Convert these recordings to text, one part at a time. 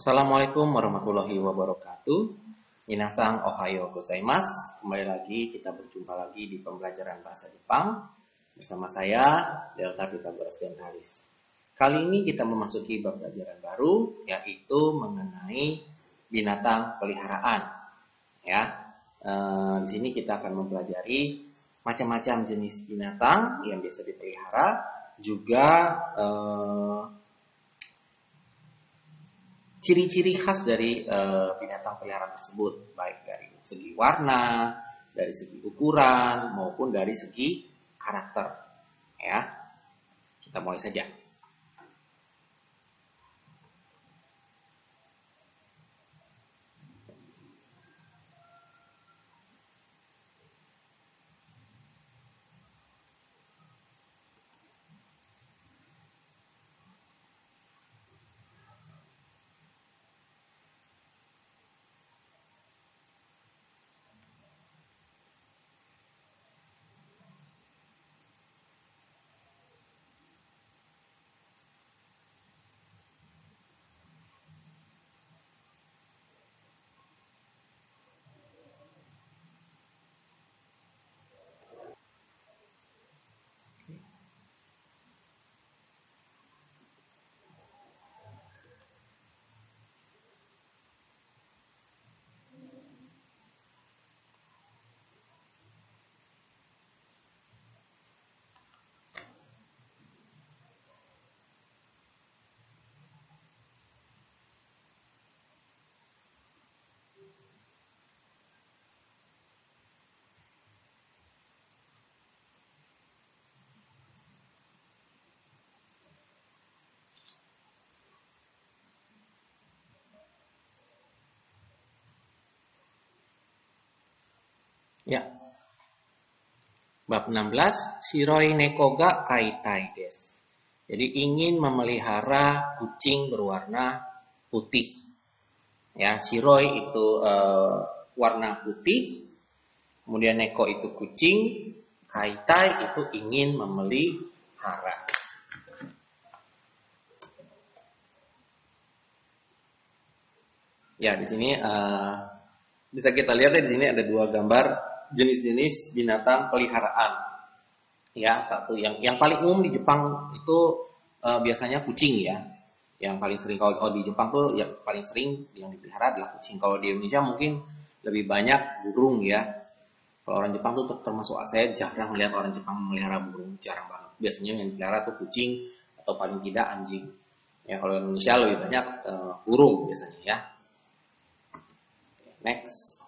Assalamualaikum warahmatullahi wabarakatuh. Minasang ohayo gozaimasu. Kembali lagi kita berjumpa lagi di pembelajaran bahasa Jepang bersama saya Delta Pythagoras Dentalis. Kali ini kita memasuki bab pelajaran baru yaitu mengenai binatang peliharaan. Ya, di sini kita akan mempelajari macam-macam jenis binatang yang biasa dipelihara, juga ciri-ciri khas dari binatang peliharaan tersebut, baik dari segi warna, dari segi ukuran, maupun dari segi karakter. Ya, kita mulai saja. Ya, bab 16, Shiroi neko ga kaitai desu. Jadi ingin memelihara kucing berwarna putih. Ya, shiroi itu warna putih, kemudian neko itu kucing, kaitai itu ingin memelihara. Ya, di sini bisa kita lihat di sini ada dua gambar jenis-jenis binatang peliharaan. Ya, satu yang paling umum di Jepang itu biasanya kucing ya. Yang paling sering kalau di Jepang tuh yang paling sering yang dipelihara adalah kucing. Kalau di Indonesia mungkin lebih banyak burung ya. Kalau orang Jepang tuh termasuk saya jarang melihat orang Jepang memelihara burung, jarang banget. Biasanya yang dipelihara tuh kucing atau paling tidak anjing. Ya, kalau Indonesia lebih banyak burung biasanya ya. Next.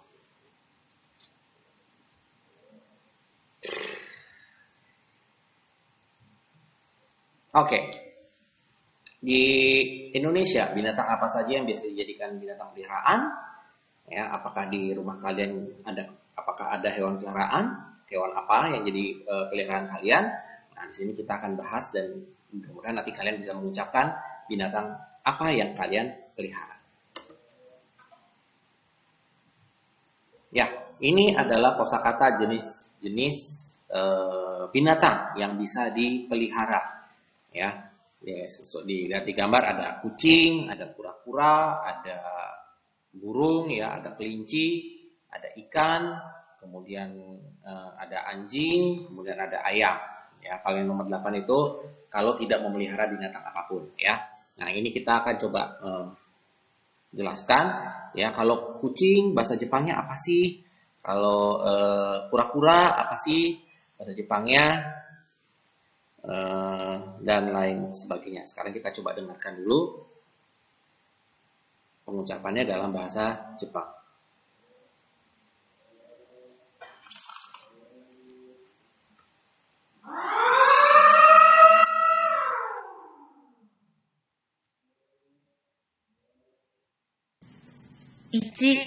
Oke. Di Indonesia, binatang apa saja yang biasa dijadikan binatang peliharaan? Ya, apakah di rumah kalian apakah ada hewan peliharaan? Hewan apa yang jadi peliharaan kalian? Nah, di sini kita akan bahas dan mudah-mudahan nanti kalian bisa mengucapkan binatang apa yang kalian pelihara. Ya, ini adalah kosakata jenis-jenis binatang yang bisa dipelihara. Ya, dilihat di gambar ada kucing, ada kura-kura, ada burung, ya, ada kelinci, ada ikan, kemudian ada anjing, kemudian ada ayam. Ya, kalau yang nomor 8 itu kalau tidak memelihara binatang apapun. Ya, nah ini kita akan coba jelaskan ya, kalau kucing bahasa Jepangnya apa sih? Kalau kura-kura apa sih bahasa Jepangnya? Dan lain sebagainya. Sekarang kita coba dengarkan dulu pengucapannya dalam bahasa Jepang. Ichi,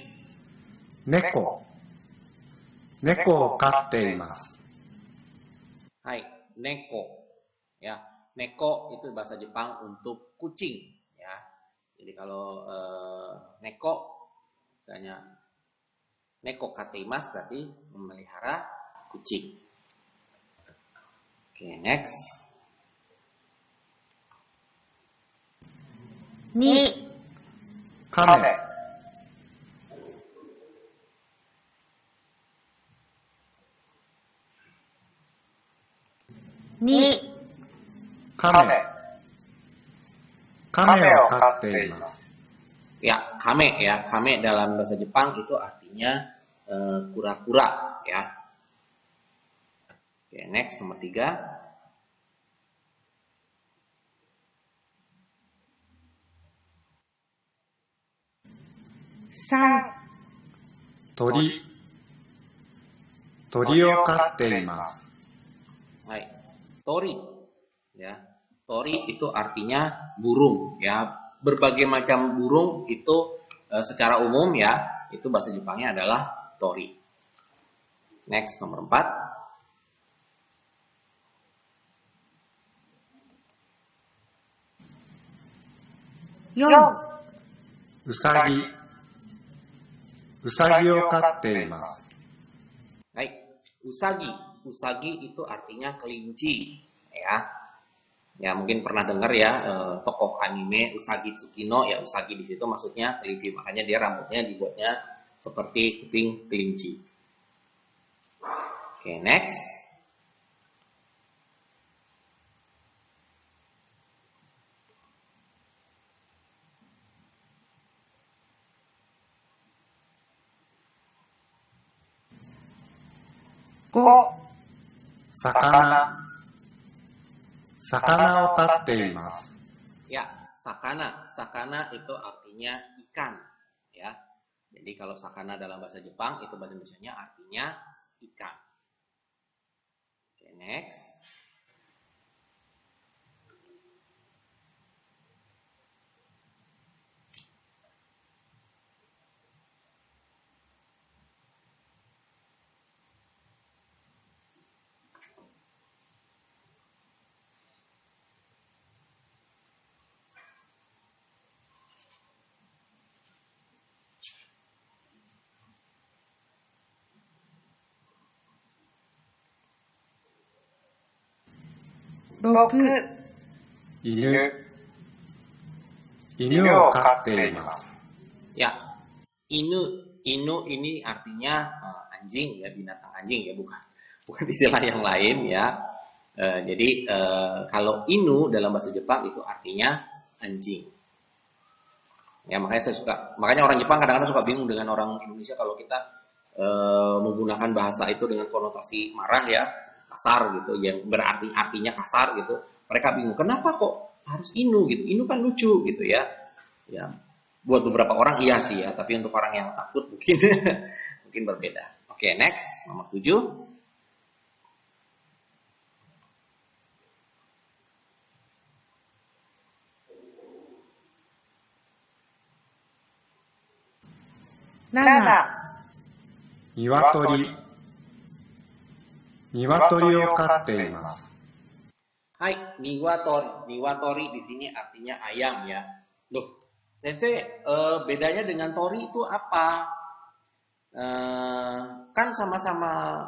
猫。猫を飼っています。Hai, neko. Ya, neko itu bahasa Jepang untuk kucing. Ya, jadi kalau neko, misalnya neko kateimas berarti memelihara kucing. Oke, next. ni, 亀、に、亀、亀を飼っています。Ya, kame ya. Kame dalam bahasa Jepang itu artinya kura-kura ya. Oke, next nomor 3. 3、鳥、鳥を飼っています。Hai, tori ya. Tori itu artinya burung ya. Berbagai macam burung itu secara umum ya, itu bahasa Jepangnya adalah tori. Next nomor 4. 4、うさぎ、うさぎを飼っています。Hai, usagi. Usagi itu artinya kelinci ya. Ya mungkin pernah dengar ya tokoh anime Usagi Tsukino ya, Usagi di situ maksudnya kelinci, makanya dia rambutnya dibuatnya seperti kuping kelinci. Oke, next. Ko, 魚、魚を飼っています。 Ya, sakana. Sakana itu artinya ikan ya. Jadi kalau sakana dalam bahasa Jepang itu bahasa Indonesianya artinya ikan. Oke, next. Roku, 犬、犬を飼っています。 Ya, inu. Inu ini artinya anjing ya, binatang anjing ya, bukan istilah yang lain ya. Jadi kalau inu dalam bahasa Jepang itu artinya anjing. Ya makanya orang Jepang kadang-kadang suka bingung dengan orang Indonesia kalau kita menggunakan bahasa itu dengan konotasi marah ya, kasar gitu, yang berarti artinya kasar gitu. Mereka bingung, kenapa kok harus inu gitu? Inu kan lucu gitu ya. Ya, buat beberapa orang iya sih ya, tapi untuk orang yang takut mungkin mungkin berbeda. Oke, next nomor 7. Nana, 鶏、鶏を飼っています。 Hai, niwatori. Niwatori di sini artinya ayam ya. Loh, Sensei, bedanya dengan tori itu apa? Kan sama-sama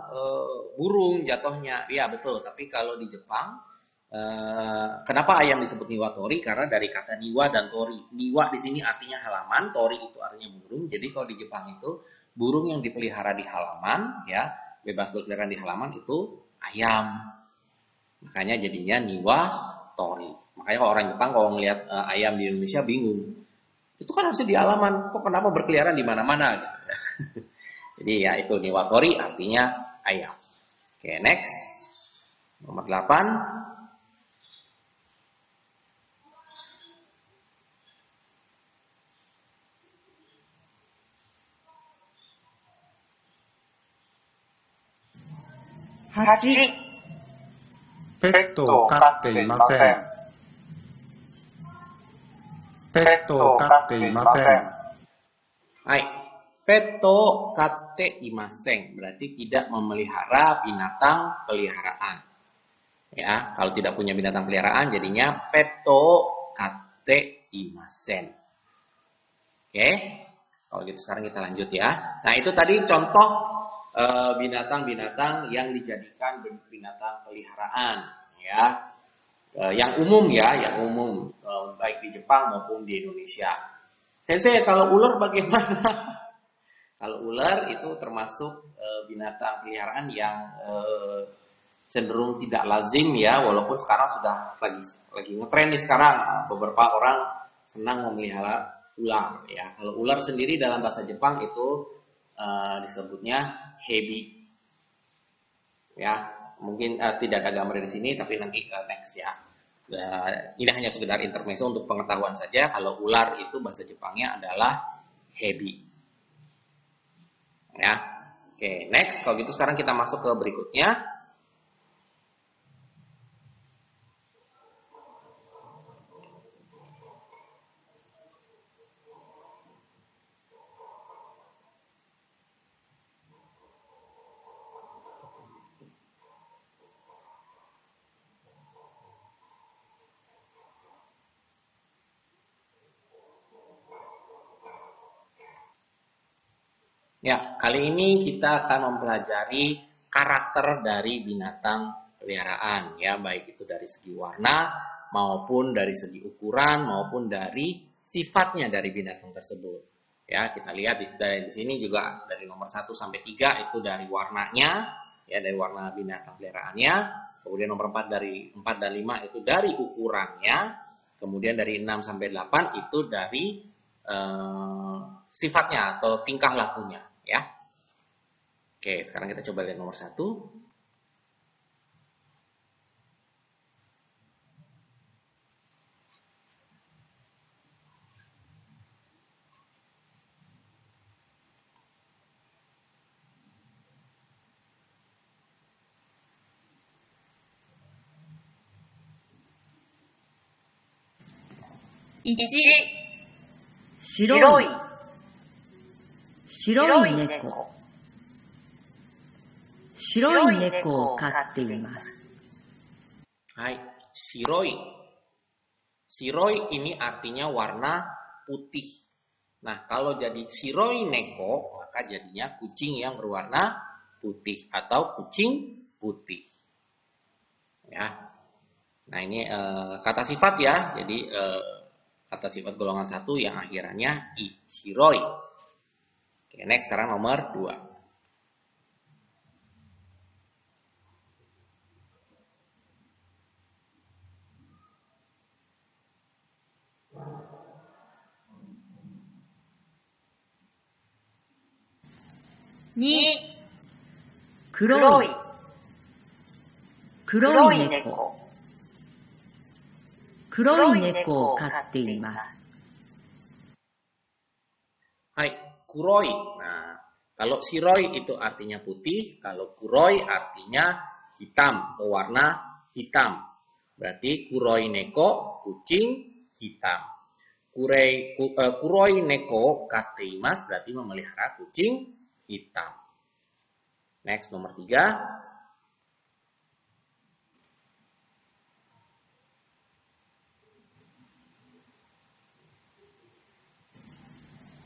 burung jatuhnya. Ya betul, tapi kalau di Jepang kenapa ayam disebut niwatori? Karena dari kata niwa dan tori. Niwa di sini artinya halaman, tori itu artinya burung. Jadi kalau di Jepang itu burung yang dipelihara di halaman ya, bebas berkeliaran di halaman itu ayam. Makanya jadinya niwa tori. Makanya kalau orang Jepang kalau ngelihat ayam di Indonesia bingung. Itu kan harusnya di halaman, kok kenapa berkeliaran di mana-mana gitu ya. Jadi ya itu niwatori artinya ayam. Oke, next. Nomor 8. Hachi, ペットを飼っていません。ペットを飼っていません。 Hai, petto katte imaseng berarti tidak memelihara binatang peliharaan. Ya, kalau tidak punya binatang peliharaan jadinya petto katte imasen. Oke. Kalau gitu sekarang kita lanjut ya. Nah, itu tadi contoh binatang-binatang yang dijadikan binatang peliharaan ya. Yang umum ya, yang umum baik di Jepang maupun di Indonesia. Sensei, kalau ular bagaimana? Kalau ular itu termasuk binatang peliharaan yang cenderung tidak lazim ya, walaupun sekarang sudah lagi ngetren nih sekarang, beberapa orang senang memelihara ular ya. Kalau ular sendiri dalam bahasa Jepang itu disebutnya hebi ya. Mungkin tidak ada gambar di sini, tapi nanti next ya. Ini hanya sekedar intermezzo untuk pengetahuan saja. Kalau ular itu bahasa Jepangnya adalah hebi ya. Oke, next. Kalau gitu sekarang kita masuk ke berikutnya. Ya, kali ini kita akan mempelajari karakter dari binatang peliharaan ya, baik itu dari segi warna maupun dari segi ukuran maupun dari sifatnya dari binatang tersebut. Ya, kita lihat di sini juga dari nomor 1 sampai 3 itu dari warnanya, ya dari warna binatang peliharaannya. Kemudian nomor 4 dari 4 dan 5 itu dari ukurannya. Kemudian dari 6 sampai 8 itu dari sifatnya atau tingkah lakunya ya. Oke, sekarang kita coba lihat nomor 1.1、白い白い猫。猫。白い猫を飼っています。 Hai, shiroi. Shiroi ini artinya warna putih. Nah, kalau jadi shiroi neko, maka jadinya kucing yang berwarna putih atau kucing putih. Ya. Nah, ini kata sifat ya. Jadi kata sifat golongan 1 yang akhirannya i, shiroi. Oke, next sekarang nomor 2. Ni, 黒い黒い猫。猫。黒い猫を飼っています。 Hai, kuroi. Nah, kalau shiroi itu artinya putih, kalau kuroi artinya hitam atau warna hitam. Berarti kuroi neko, kucing hitam. Kuroi neko kateimas berarti memelihara kucing hitam. Next, nomor 3.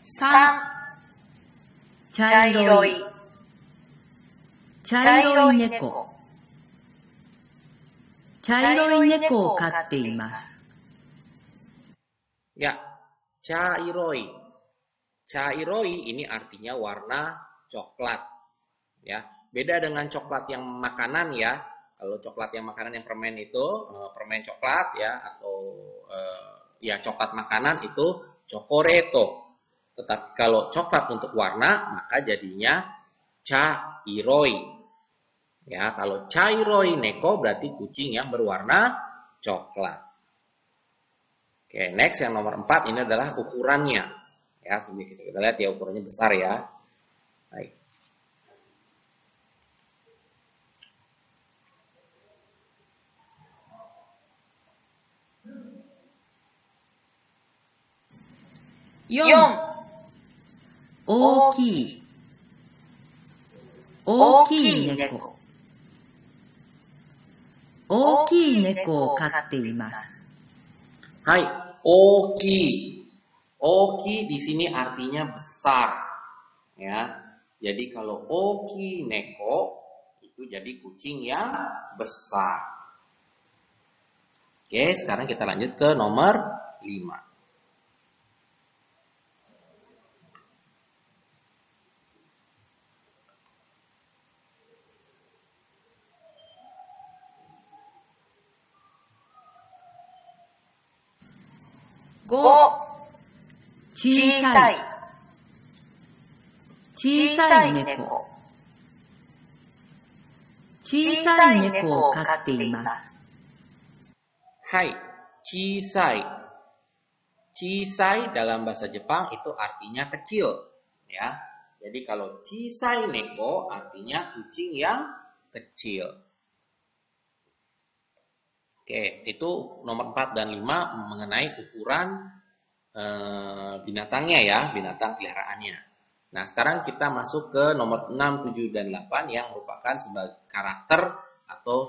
San, 茶色い猫。茶色い猫を飼っています。 Ya, chairoi. Chairoi ini artinya warna coklat. Ya, beda dengan coklat yang makanan ya. Kalau coklat yang makanan yang permen itu permen coklat ya atau ya coklat makanan itu chocoreto. Tetapi kalau coklat untuk warna maka jadinya chairoi. Ya, kalau chairoi neko berarti kucing yang berwarna coklat. Oke, next yang nomor 4 ini adalah ukurannya. Ya, kita lihat ya ukurannya besar ya. Baik. Yon, 大きい猫。大きい猫を飼っています。 Hai, oki. Oki di sini artinya besar. Ya. Jadi kalau oki neko itu jadi kucing yang besar. Oke, sekarang kita lanjut ke nomor 5. 5、小さい。小さい猫。小さい猫を飼っています。Hai, chisai. Chisai dalam bahasa Jepang itu artinya kecil, ya. Jadi kalau chisai neko artinya kucing yang kecil. Oke, itu nomor 4 dan 5 mengenai ukuran binatangnya ya, binatang peliharaannya. Nah, sekarang kita masuk ke nomor 6, 7, dan 8 yang merupakan sebagai karakter atau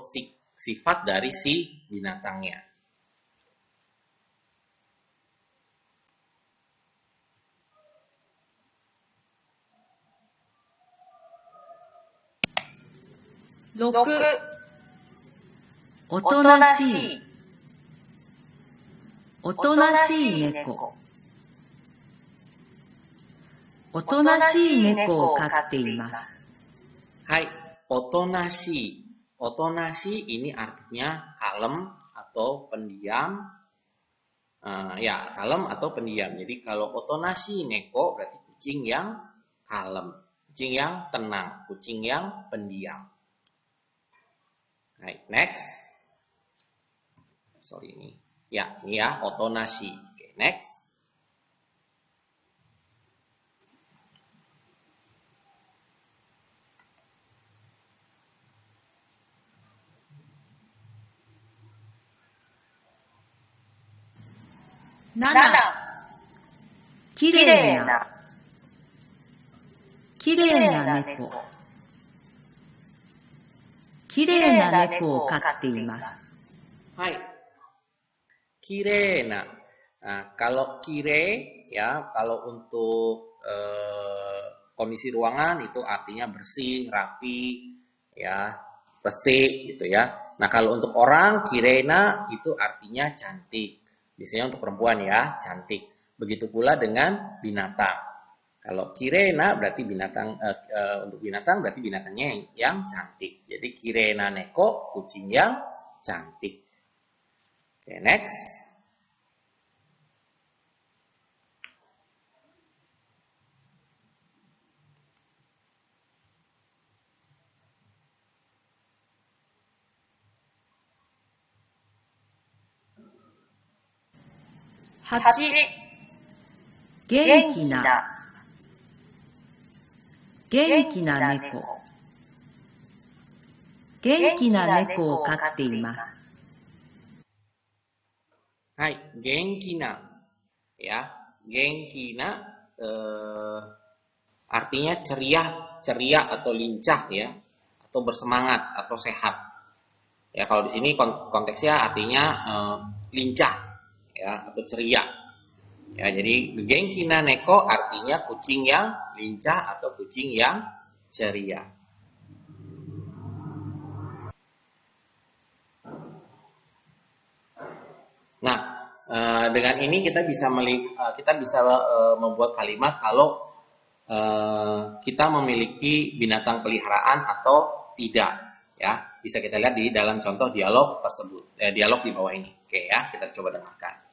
sifat dari si binatangnya.6、おとなしい。おとなしい猫。おとなしい猫を飼っています。Hai, otonashi. Otonashi ini artinya kalem atau pendiam. Ya, kalem atau pendiam. Jadi kalau otonashi neko berarti kucing yang kalem, kucing yang tenang, kucing yang pendiam. Right, next. Sorry ini. Ya, ini ya, otonashi. Oke, next.7、きれいな。きれいな猫。きれいな猫を飼っています。Hai. Kirena. Nah, kalau kire ya, kalau untuk kondisi ruangan itu artinya bersih, rapi, ya, bersih gitu ya. Nah, kalau untuk orang kirena itu artinya cantik. Biasanya untuk perempuan ya, cantik. Begitu pula dengan binatang. Kalau kirena berarti binatang untuk binatang berarti binatangnya yang cantik. Jadi kirena neko kucing yang cantik. Oke, next.8、元気な。元気な猫。元気な猫を飼っています。Hai, genkina. Ya, genkina artinya ceria atau lincah ya, atau bersemangat atau sehat. Ya, kalau di sini konteksnya artinya lincah ya atau ceria. Ya, jadi genkina neko artinya kucing yang lincah atau kucing yang ceria. Nah, dengan ini kita bisa membuat kalimat kalau kita memiliki binatang peliharaan atau tidak, ya. Bisa kita lihat di dalam contoh dialog tersebut, dialog di bawah ini. Oke ya, kita coba dengarkan.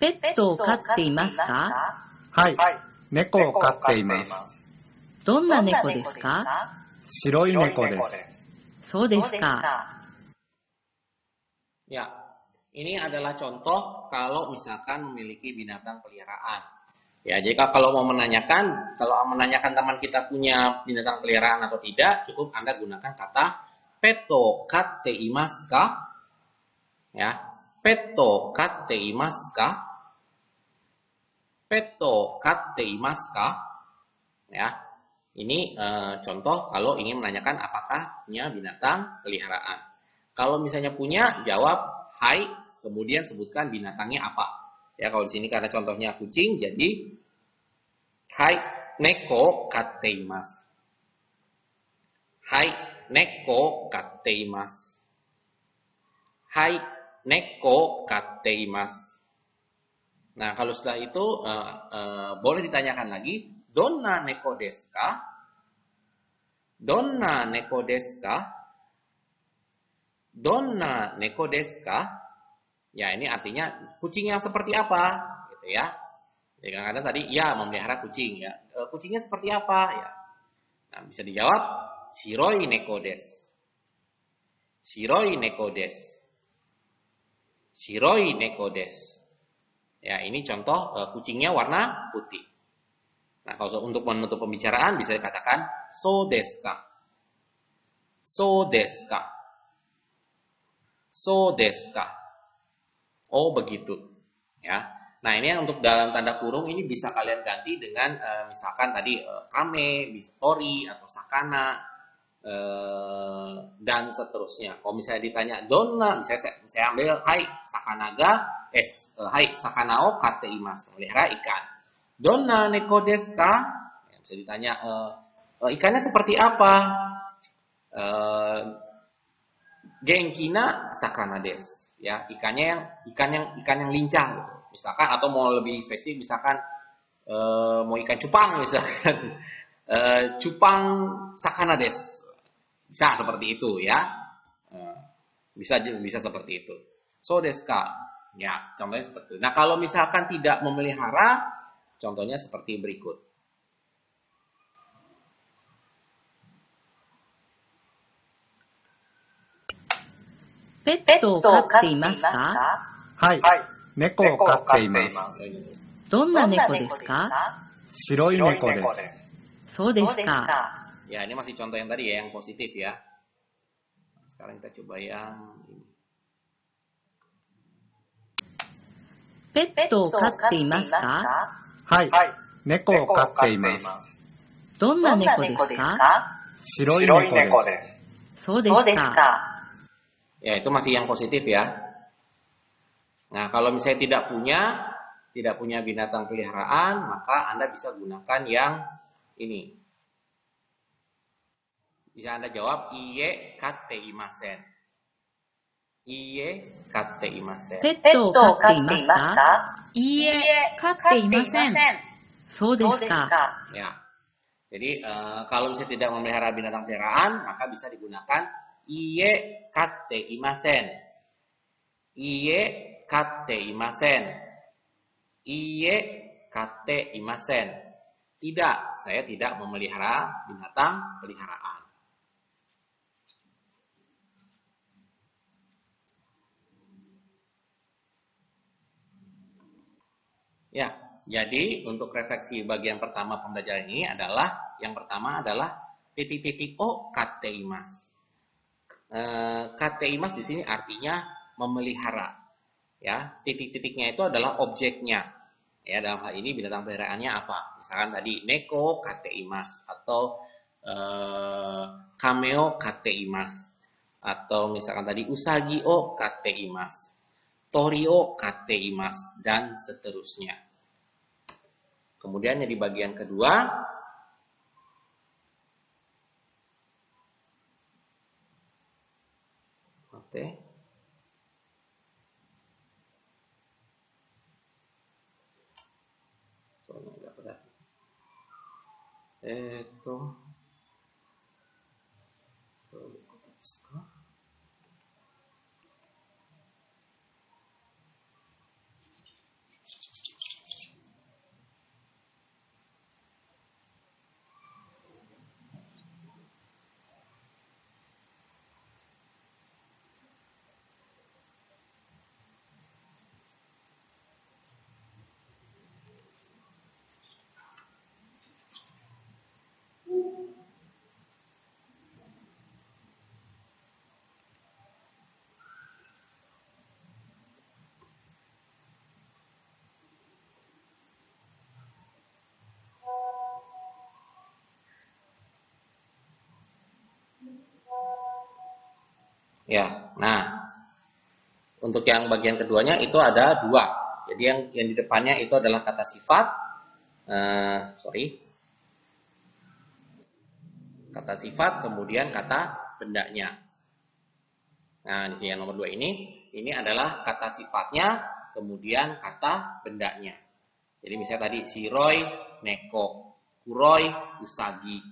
ペットを飼っていますか？はい、猫を飼っています。どんな猫ですか？白い猫です。そうですか。Ya, ini adalah contoh kalau misalkan memiliki binatang peliharaan. Ya, jika kalau mau menanyakan, teman kita punya binatang peliharaan atau tidak, cukup Anda gunakan kata peto katte imasu ka? Ya, peto katte imasu ka? Peto katte imasu ka? Ya, ini contoh kalau ingin menanyakan apakah punya binatang peliharaan. Kalau misalnya punya, jawab hai, kemudian sebutkan binatangnya apa. Ya, kalau di sini karena contohnya kucing, jadi hai neko katte imasu. Hai neko katte imasu. Hai neko katte imasu. Nah, kalau setelah itu boleh ditanyakan lagi, donna neko desu ka? Donna neko desu ka? Donna neko desu ka? Ya, ini artinya kucing yang seperti apa, gitu ya. Jadi kadang-kadang tadi ya memelihara kucing ya. Kucingnya seperti apa ya? Nah, bisa dijawab shiroi neko desu. Shiroi neko desu. Shiroi neko desu. Ya, ini contoh kucingnya warna putih. Nah, kalau untuk menutup pembicaraan bisa dikatakan so desu ka? So desu ka? So desu ka? Oh, begitu. Ya. Nah, ini untuk dalam tanda kurung ini bisa kalian ganti dengan misalkan tadi kame, ori atau sakana dan seterusnya. Kalau misalnya ditanya donna, misalnya saya ambil hai sakanaga, hai sakanao katte imasu, memelihara ikan. Donna neko desu ka? Ya, bisa ditanya ikannya seperti apa? Genkina sakana desu. Ya, ikan yang lincah gitu. Misalkan atau mau lebih spesifik misalkan mau ikan cupang misalkan cupang sakana desu. Bisa seperti itu ya. Bisa seperti itu. So desu ka? Ya, contohnya seperti itu. Nah, kalau misalkan tidak memelihara, contohnya seperti berikut.ペットを飼っていますか？はい、猫を飼っています。どんな猫ですか？白い猫です。そうですか。Ya, ini masih contoh yang tadi ya, yang positif ya. Sekarang kita coba yang ini. ペットを飼っていますか？はい、猫を飼っています。どんな猫ですか？白い猫です。そうですか。Ya, itu masih yang positif ya. Nah, kalau misalnya tidak punya binatang peliharaan, maka Anda bisa gunakan yang ini. Bisa Anda jawab iie katte imasen. Iie katte imasen. ペットを飼っていますか？いいえ、飼っていません。そうですか。 Ya. Jadi kalau misalnya tidak memelihara binatang peliharaan, maka bisa digunakan iie katte imasen. Iie katte imasen. Iie katte imasen. Tidak, saya tidak memelihara binatang peliharaan. Ya, jadi untuk refleksi bagian pertama pembelajaran ini adalah yang pertama adalah titik-titik o kateimas. Kateimas di sini artinya memelihara. Ya, titik-titiknya itu adalah objeknya. Ya, dalam hal ini binatang peliharaannya apa? Misalkan tadi neko kateimas atau kameo kateimas atau misalkan tadi usagi o kateimas. Torio kateimas dan seterusnya. Kemudian di bagian kedua, oke. Soalnya enggak pada. Ya, nah untuk yang bagian keduanya itu ada dua. Jadi yang di depannya itu adalah kata sifat, kata sifat, kemudian kata bendanya. Nah, di sini yang nomor 2 ini adalah kata sifatnya, kemudian kata bendanya. Jadi misalnya tadi shiroi neko, kuroi usagi,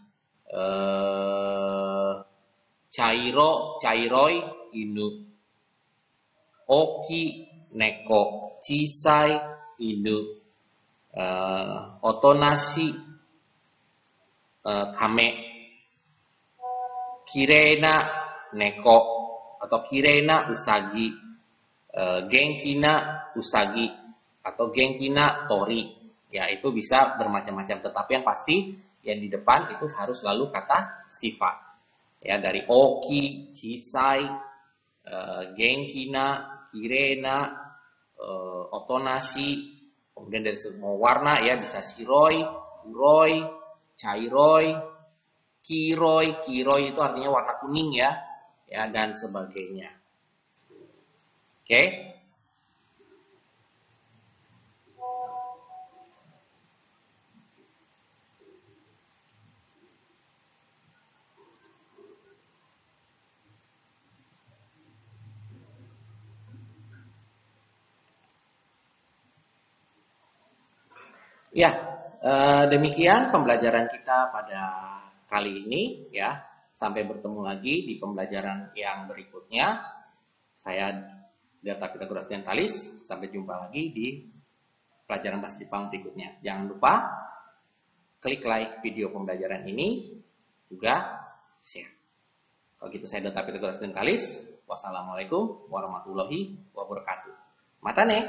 chairoi inu, oki neko, chisai inu, otonashi kame, kirei na neko atau kirei na usagi, genki na usagi atau genki na tori. Ya, itu bisa bermacam-macam, tetapi yang pasti yang di depan itu harus selalu kata sifat. Ya, dari oki, chisai, genki na, kirei na, otonashi, kemudian dari semua warna ya, bisa shiroi, kuroi, chairoi, kiroi itu artinya warna kuning ya, dan sebagainya. Oke. Ya, demikian pembelajaran kita pada kali ini ya. Sampai bertemu lagi di pembelajaran yang berikutnya. Saya Delta Pythagoras Orientalis. Sampai jumpa lagi di pelajaran bahasa Jepang berikutnya. Jangan lupa klik like video pembelajaran ini, juga share. Kalau gitu saya Delta Pythagoras Orientalis. Wassalamualaikum warahmatullahi wabarakatuh. Mata nih.